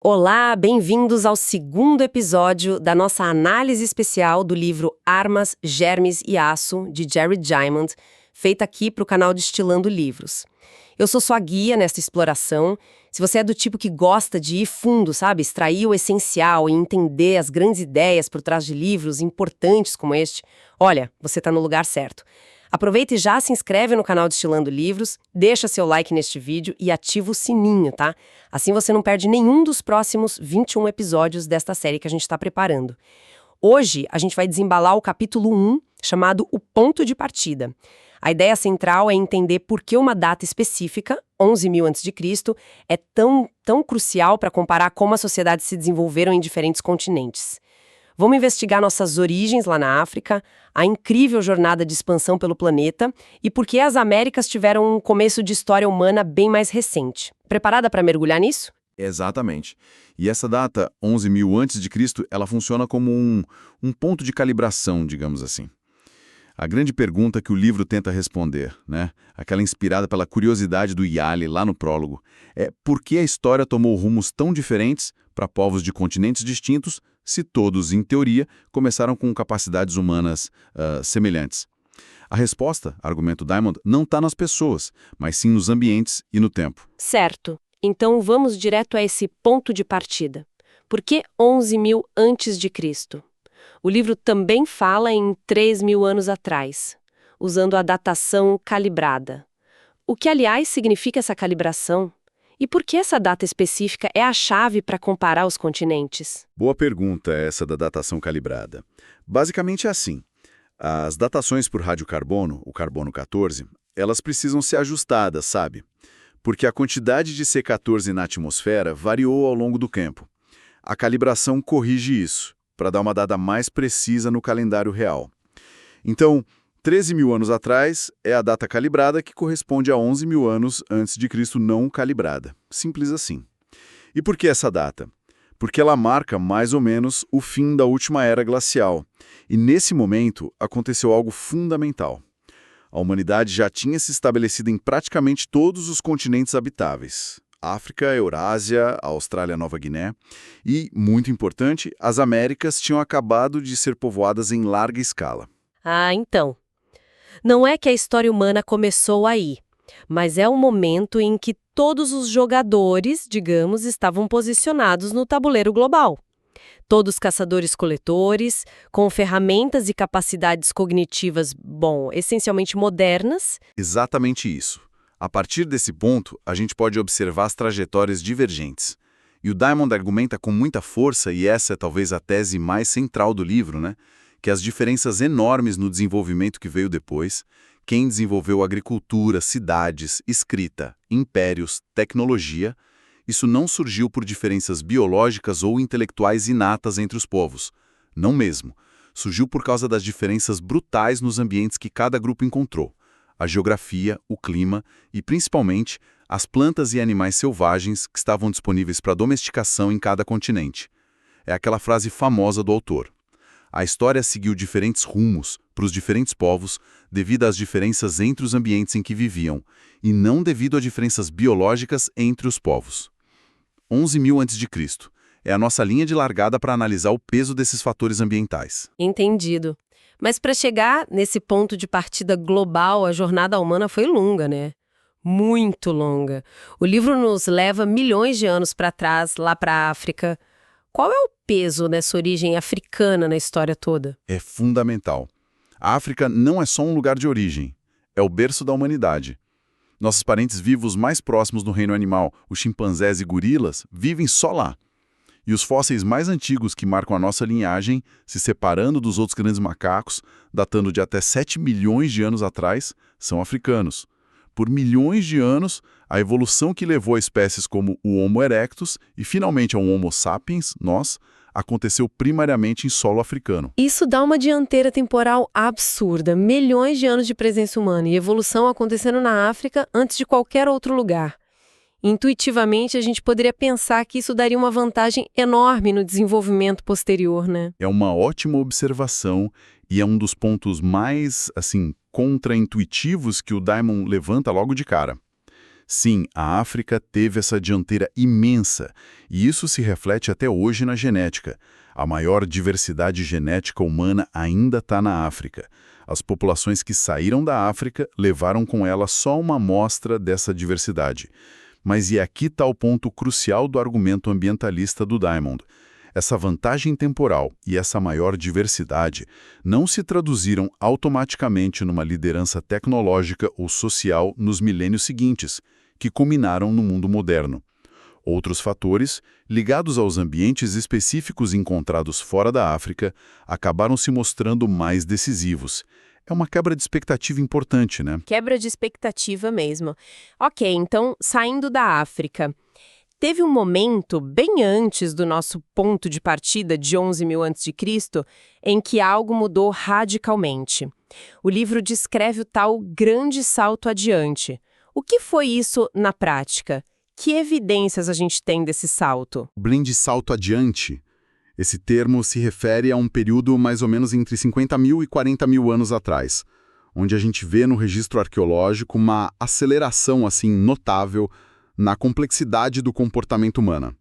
Olá, bem-vindos ao segundo episódio da nossa análise especial do livro Armas, Germes e Aço, de Jerry Diamond, feita aqui para o canal Destilando Livros. Eu sou sua guia nesta exploração. Se você é do tipo que gosta de ir fundo, sabe, extrair o essencial e entender as grandes ideias por trás de livros importantes como este, olha, você está no lugar certo. Aproveita e já se inscreve no canal Destilando Livros, deixa seu like neste vídeo e ativa o sininho, tá? Assim você não perde nenhum dos próximos 21 episódios desta série que a gente está preparando. Hoje a gente vai desembalar o capítulo 1, chamado O Ponto de Partida. A ideia central é entender por que uma data específica, 11.000 a.C., é tão crucial para comparar como as sociedades se desenvolveram em diferentes continentes. Vamos investigar nossas origens lá na África, a incrível jornada de expansão pelo planeta e por que as Américas tiveram um começo de história humana bem mais recente. Preparada para mergulhar nisso? Exatamente. E essa data, 11.000 a.C., ela funciona como um ponto de calibração, digamos assim. A grande pergunta que o livro tenta responder, né? Aquela inspirada pela curiosidade do Yali lá no prólogo, é por que a história tomou rumos tão diferentes para povos de continentes distintos, se todos, em teoria, começaram com capacidades humanas semelhantes. A resposta, argumenta o Diamond, não está nas pessoas, mas sim nos ambientes e no tempo. Certo. Então vamos direto a esse ponto de partida. Por que 11.000 a.C.? O livro também fala em 3.000 anos atrás, usando a datação calibrada. O que, aliás, significa essa calibração? E por que essa data específica é a chave para comparar os continentes? Boa pergunta essa da datação calibrada. Basicamente é assim. As datações por radiocarbono, o carbono 14, elas precisam ser ajustadas, sabe? Porque a quantidade de C14 na atmosfera variou ao longo do tempo. A calibração corrige isso, para dar uma data mais precisa no calendário real. Então, 13.000 anos atrás é a data calibrada que corresponde a 11.000 anos antes de Cristo não calibrada. Simples assim. E por que essa data? Porque ela marca mais ou menos o fim da última era glacial. E nesse momento aconteceu algo fundamental. A humanidade já tinha se estabelecido em praticamente todos os continentes habitáveis. África, Eurásia, Austrália, Nova Guiné e, muito importante, as Américas tinham acabado de ser povoadas em larga escala. Ah, então. Não é que a história humana começou aí, mas é o momento em que todos os jogadores, digamos, estavam posicionados no tabuleiro global. Todos caçadores-coletores, com ferramentas e capacidades cognitivas, essencialmente modernas. Exatamente isso. A partir desse ponto, a gente pode observar as trajetórias divergentes. E o Diamond argumenta com muita força, e essa é talvez a tese mais central do livro, né? Que as diferenças enormes no desenvolvimento que veio depois, quem desenvolveu agricultura, cidades, escrita, impérios, tecnologia, isso não surgiu por diferenças biológicas ou intelectuais inatas entre os povos. Não mesmo. Surgiu por causa das diferenças brutais nos ambientes que cada grupo encontrou. A geografia, o clima e, principalmente, as plantas e animais selvagens que estavam disponíveis para domesticação em cada continente. É aquela frase famosa do autor. A história seguiu diferentes rumos para os diferentes povos devido às diferenças entre os ambientes em que viviam, e não devido a diferenças biológicas entre os povos. 11.000 a.C. é a nossa linha de largada para analisar o peso desses fatores ambientais. Entendido. Mas para chegar nesse ponto de partida global, a jornada humana foi longa, né? Muito longa. O livro nos leva milhões de anos para trás, lá para a África. Qual é o peso dessa origem africana na história toda? É fundamental. A África não é só um lugar de origem, é o berço da humanidade. Nossos parentes vivos mais próximos no reino animal, os chimpanzés e gorilas, vivem só lá. E os fósseis mais antigos que marcam a nossa linhagem, se separando dos outros grandes macacos, datando de até 7 milhões de anos atrás, são africanos. Por milhões de anos, a evolução que levou a espécies como o Homo erectus e finalmente ao Homo sapiens, nós, aconteceu primariamente em solo africano. Isso dá uma dianteira temporal absurda, milhões de anos de presença humana e evolução acontecendo na África antes de qualquer outro lugar. Intuitivamente, a gente poderia pensar que isso daria uma vantagem enorme no desenvolvimento posterior, né? É uma ótima observação e é um dos pontos mais, contraintuitivos que o Diamond levanta logo de cara. Sim, a África teve essa dianteira imensa, e isso se reflete até hoje na genética. A maior diversidade genética humana ainda está na África. As populações que saíram da África levaram com elas só uma amostra dessa diversidade. Mas e aqui está o ponto crucial do argumento ambientalista do Diamond. Essa vantagem temporal e essa maior diversidade não se traduziram automaticamente numa liderança tecnológica ou social nos milênios seguintes, que culminaram no mundo moderno. Outros fatores, ligados aos ambientes específicos encontrados fora da África, acabaram se mostrando mais decisivos. É uma quebra de expectativa importante, né? Quebra de expectativa mesmo. Ok, então, saindo da África, teve um momento, bem antes do nosso ponto de partida de 11.000 a.C., em que algo mudou radicalmente. O livro descreve o tal grande salto adiante. O que foi isso na prática? Que evidências a gente tem desse salto? O blend salto adiante. Esse termo se refere a um período mais ou menos entre 50.000 e 40.000 anos atrás, onde a gente vê no registro arqueológico uma aceleração assim notável na complexidade do comportamento humano.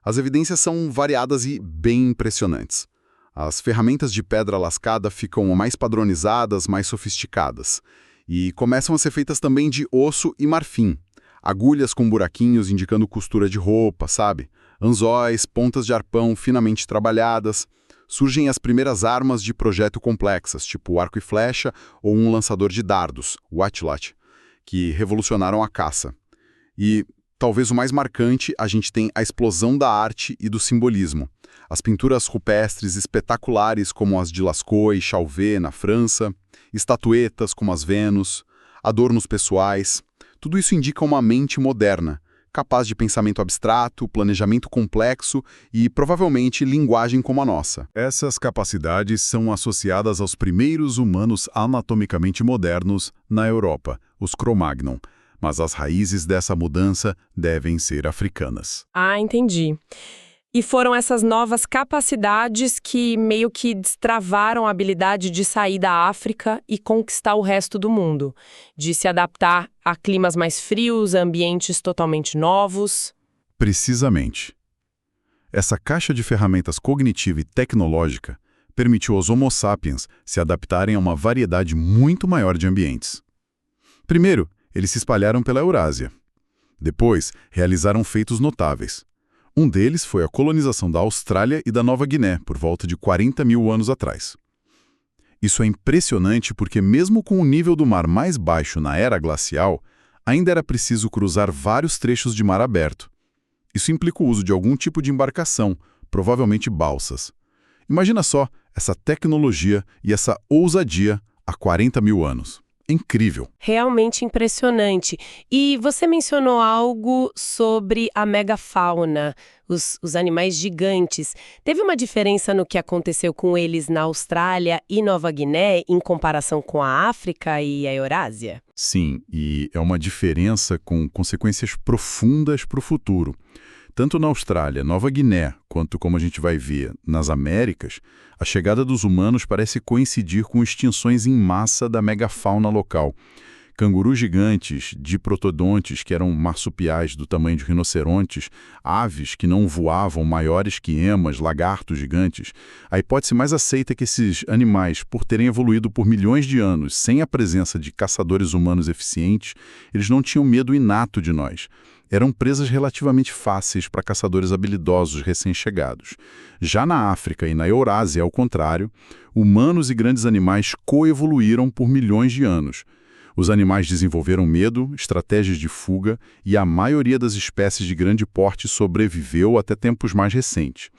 As evidências são variadas e bem impressionantes. As ferramentas de pedra lascada ficam mais padronizadas, mais sofisticadas, e começam a ser feitas também de osso e marfim. Agulhas com buraquinhos indicando costura de roupa, sabe? Anzóis, pontas de arpão finamente trabalhadas. Surgem as primeiras armas de projétil complexas, tipo arco e flecha ou um lançador de dardos, o atlat, que revolucionaram a caça. E, talvez o mais marcante, a gente tem a explosão da arte e do simbolismo. As pinturas rupestres espetaculares como as de Lascaux e Chauvet, na França, estatuetas como as Vênus, adornos pessoais. Tudo isso indica uma mente moderna, capaz de pensamento abstrato, planejamento complexo e, provavelmente, linguagem como a nossa. Essas capacidades são associadas aos primeiros humanos anatomicamente modernos na Europa, os Cro-Magnon. Mas as raízes dessa mudança devem ser africanas. Ah, entendi. E foram essas novas capacidades que meio que destravaram a habilidade de sair da África e conquistar o resto do mundo, de se adaptar a climas mais frios, a ambientes totalmente novos. Precisamente. Essa caixa de ferramentas cognitiva e tecnológica permitiu aos Homo sapiens se adaptarem a uma variedade muito maior de ambientes. Primeiro, eles se espalharam pela Eurásia. Depois, realizaram feitos notáveis. Um deles foi a colonização da Austrália e da Nova Guiné, por volta de 40.000 anos atrás. Isso é impressionante porque, mesmo com o nível do mar mais baixo na era glacial, ainda era preciso cruzar vários trechos de mar aberto. Isso implica o uso de algum tipo de embarcação, provavelmente balsas. Imagina só essa tecnologia e essa ousadia há 40.000 anos. Incrível. Realmente impressionante. E você mencionou algo sobre a megafauna, os animais gigantes. Teve uma diferença no que aconteceu com eles na Austrália e Nova Guiné em comparação com a África e a Eurásia? Sim, e é uma diferença com consequências profundas para o futuro. Tanto na Austrália, Nova Guiné, quanto, como a gente vai ver, nas Américas, a chegada dos humanos parece coincidir com extinções em massa da megafauna local. Cangurus gigantes, diprotodontes, que eram marsupiais do tamanho de rinocerontes, aves que não voavam, maiores que emas, lagartos gigantes. A hipótese mais aceita é que esses animais, por terem evoluído por milhões de anos sem a presença de caçadores humanos eficientes, eles não tinham medo inato de nós. Eram presas relativamente fáceis para caçadores habilidosos recém-chegados. Já na África e na Eurásia, ao contrário, humanos e grandes animais coevoluíram por milhões de anos. Os animais desenvolveram medo, estratégias de fuga e a maioria das espécies de grande porte sobreviveu até tempos mais recentes.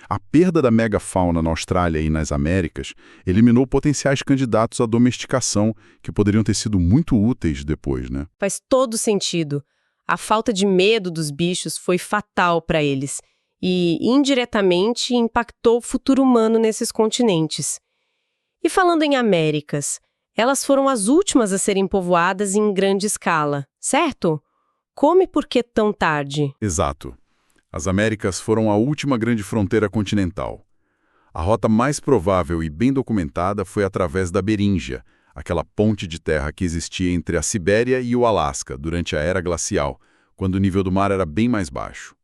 A perda da megafauna na Austrália e nas Américas eliminou potenciais candidatos à domesticação que poderiam ter sido muito úteis depois, né? Faz todo sentido. A falta de medo dos bichos foi fatal para eles e, indiretamente, impactou o futuro humano nesses continentes. E falando em Américas, elas foram as últimas a serem povoadas em grande escala, certo? Como e por que tão tarde? Exato. As Américas foram a última grande fronteira continental. A rota mais provável e bem documentada foi através da Beríngia, aquela ponte de terra que existia entre a Sibéria e o Alasca durante a Era Glacial, quando o nível do mar era bem mais baixo.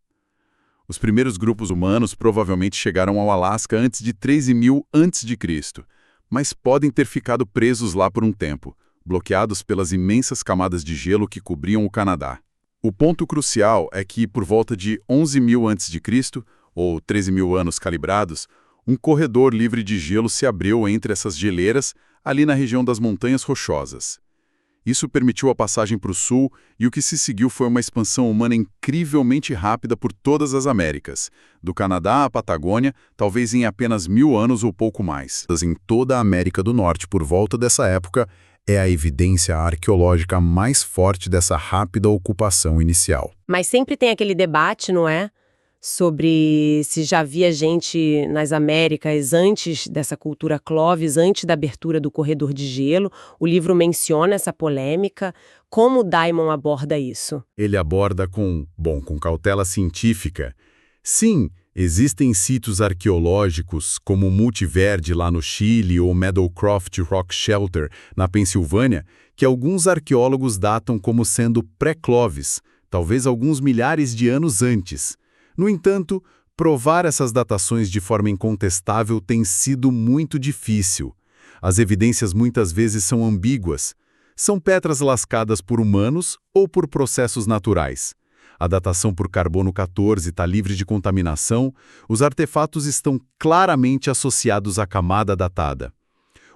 Os primeiros grupos humanos provavelmente chegaram ao Alasca antes de 13.000 a.C., mas podem ter ficado presos lá por um tempo, bloqueados pelas imensas camadas de gelo que cobriam o Canadá. O ponto crucial é que, por volta de 11.000 a.C., ou 13.000 anos calibrados, um corredor livre de gelo se abriu entre essas geleiras, ali na região das Montanhas Rochosas. Isso permitiu a passagem para o sul e o que se seguiu foi uma expansão humana incrivelmente rápida por todas as Américas, do Canadá à Patagônia, talvez em apenas 1.000 anos ou pouco mais. Em toda a América do Norte, por volta dessa época, é a evidência arqueológica mais forte dessa rápida ocupação inicial. Mas sempre tem aquele debate, não é? Sobre se já havia gente nas Américas antes dessa cultura Clovis, antes da abertura do corredor de gelo. O livro menciona essa polêmica. Como Diamond aborda isso? Ele aborda com cautela científica. Sim, existem sítios arqueológicos como Multiverde lá no Chile ou Meadowcroft Rock Shelter na Pensilvânia, que alguns arqueólogos datam como sendo pré-Clovis, talvez alguns milhares de anos antes. No entanto, provar essas datações de forma incontestável tem sido muito difícil. As evidências muitas vezes são ambíguas. São pedras lascadas por humanos ou por processos naturais. A datação por carbono 14 está livre de contaminação, os artefatos estão claramente associados à camada datada.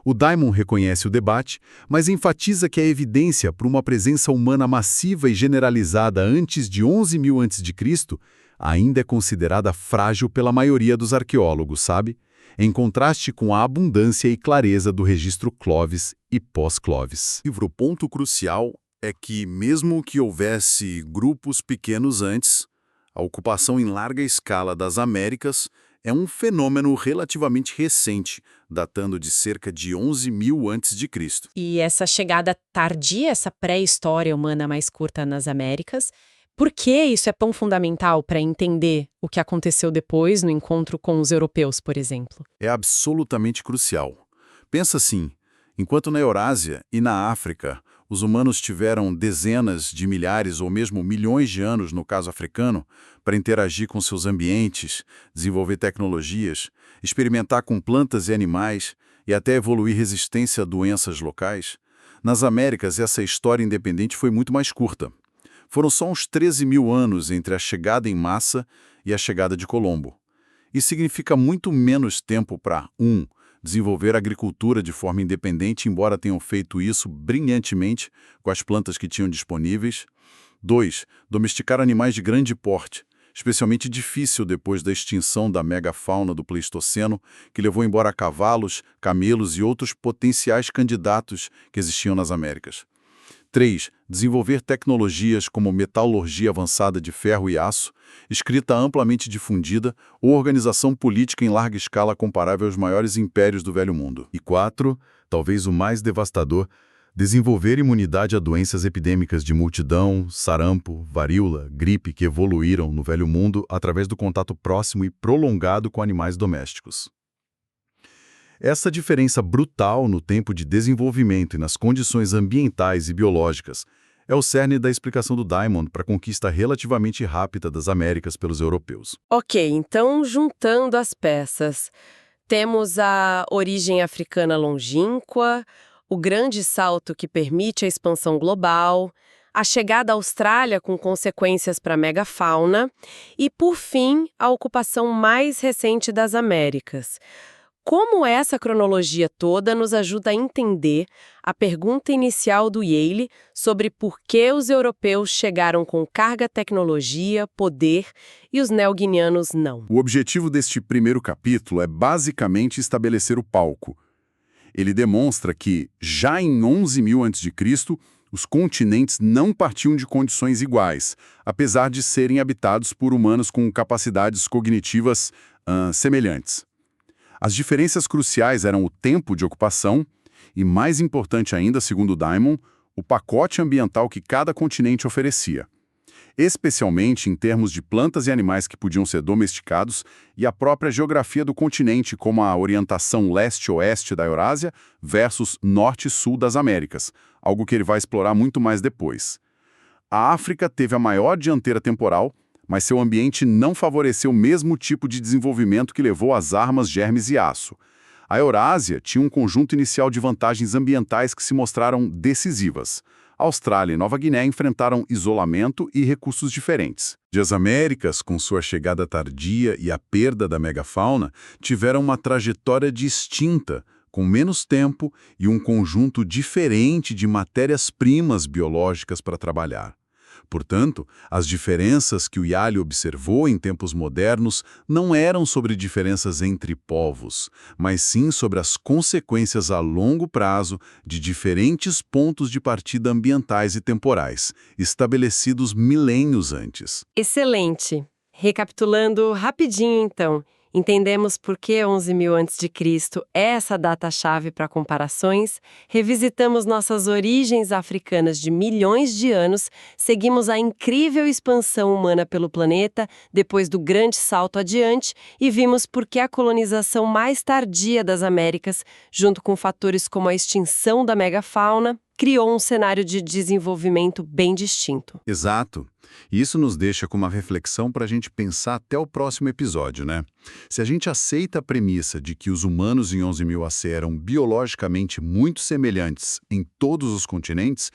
O Diamond reconhece o debate, mas enfatiza que a evidência para uma presença humana massiva e generalizada antes de 11.000 a.C. ainda é considerada frágil pela maioria dos arqueólogos, sabe? Em contraste com a abundância e clareza do registro Clovis e pós-Clovis. O ponto crucial é que, mesmo que houvesse grupos pequenos antes, a ocupação em larga escala das Américas é um fenômeno relativamente recente, datando de cerca de 11.000 a.C. E essa chegada tardia, essa pré-história humana mais curta nas Américas, por que isso é tão fundamental para entender o que aconteceu depois no encontro com os europeus, por exemplo? É absolutamente crucial. Pensa assim, enquanto na Eurásia e na África, os humanos tiveram dezenas de milhares ou mesmo milhões de anos, no caso africano, para interagir com seus ambientes, desenvolver tecnologias, experimentar com plantas e animais e até evoluir resistência a doenças locais, nas Américas essa história independente foi muito mais curta. Foram só uns 13.000 anos entre a chegada em massa e a chegada de Colombo. Isso significa muito menos tempo para, desenvolver a agricultura de forma independente, embora tenham feito isso brilhantemente com as plantas que tinham disponíveis. 2. Domesticar animais de grande porte, especialmente difícil depois da extinção da megafauna do Pleistoceno, que levou embora cavalos, camelos e outros potenciais candidatos que existiam nas Américas. 3. Desenvolver tecnologias como metalurgia avançada de ferro e aço, escrita amplamente difundida ou organização política em larga escala comparável aos maiores impérios do Velho Mundo. E 4. Talvez o mais devastador, desenvolver imunidade a doenças epidêmicas de multidão, sarampo, varíola, gripe que evoluíram no Velho Mundo através do contato próximo e prolongado com animais domésticos. Essa diferença brutal no tempo de desenvolvimento e nas condições ambientais e biológicas é o cerne da explicação do Diamond para a conquista relativamente rápida das Américas pelos europeus. Ok, então juntando as peças, temos a origem africana longínqua, o grande salto que permite a expansão global, a chegada à Austrália com consequências para a megafauna e, por fim, a ocupação mais recente das Américas. Como essa cronologia toda nos ajuda a entender a pergunta inicial do Yale sobre por que os europeus chegaram com carga tecnologia, poder e os neoguineanos não? O objetivo deste primeiro capítulo é basicamente estabelecer o palco. Ele demonstra que, já em 11.000 a.C., os continentes não partiam de condições iguais, apesar de serem habitados por humanos com capacidades cognitivas semelhantes. As diferenças cruciais eram o tempo de ocupação e, mais importante ainda, segundo Diamond, o pacote ambiental que cada continente oferecia. especialmente em termos de plantas e animais que podiam ser domesticados e a própria geografia do continente, como a orientação leste-oeste da Eurásia versus norte-sul das Américas, algo que ele vai explorar muito mais depois. A África teve a maior dianteira temporal, mas seu ambiente não favoreceu o mesmo tipo de desenvolvimento que levou às armas, germes e aço. A Eurásia tinha um conjunto inicial de vantagens ambientais que se mostraram decisivas. A Austrália e Nova Guiné enfrentaram isolamento e recursos diferentes. E as Américas, com sua chegada tardia e a perda da megafauna, tiveram uma trajetória distinta, com menos tempo e um conjunto diferente de matérias-primas biológicas para trabalhar. Portanto, as diferenças que o Yali observou em tempos modernos não eram sobre diferenças entre povos, mas sim sobre as consequências a longo prazo de diferentes pontos de partida ambientais e temporais, estabelecidos milênios antes. Excelente! Recapitulando rapidinho, então, entendemos por que 11.000 a.C. é essa data-chave para comparações, revisitamos nossas origens africanas de milhões de anos, seguimos a incrível expansão humana pelo planeta depois do grande salto adiante e vimos por que a colonização mais tardia das Américas, junto com fatores como a extinção da megafauna, criou um cenário de desenvolvimento bem distinto. Exato. E isso nos deixa com uma reflexão para a gente pensar até o próximo episódio, né? Se a gente aceita a premissa de que os humanos em 11.000 AC eram biologicamente muito semelhantes em todos os continentes,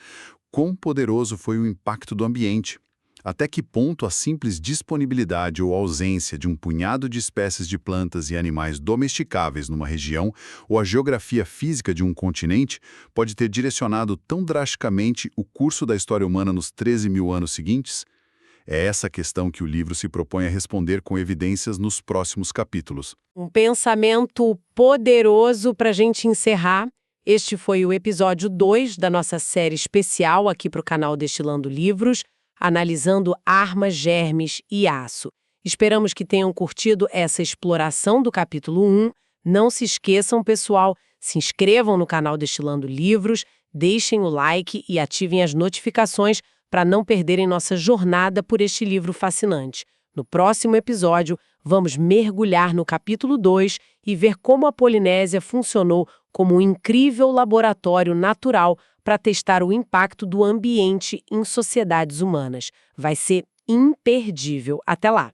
quão poderoso foi o impacto do ambiente? Até que ponto a simples disponibilidade ou ausência de um punhado de espécies de plantas e animais domesticáveis numa região ou a geografia física de um continente pode ter direcionado tão drasticamente o curso da história humana nos 13.000 anos seguintes? É essa questão que o livro se propõe a responder com evidências nos próximos capítulos. Um pensamento poderoso para a gente encerrar. Este foi o episódio 2 da nossa série especial aqui para o canal Destilando Livros, analisando armas, germes e aço. Esperamos que tenham curtido essa exploração do capítulo 1. Não se esqueçam, pessoal, se inscrevam no canal Destilando Livros, deixem o like e ativem as notificações para não perderem nossa jornada por este livro fascinante. No próximo episódio, vamos mergulhar no capítulo 2 e ver como a Polinésia funcionou como um incrível laboratório natural para testar o impacto do ambiente em sociedades humanas. Vai ser imperdível. Até lá!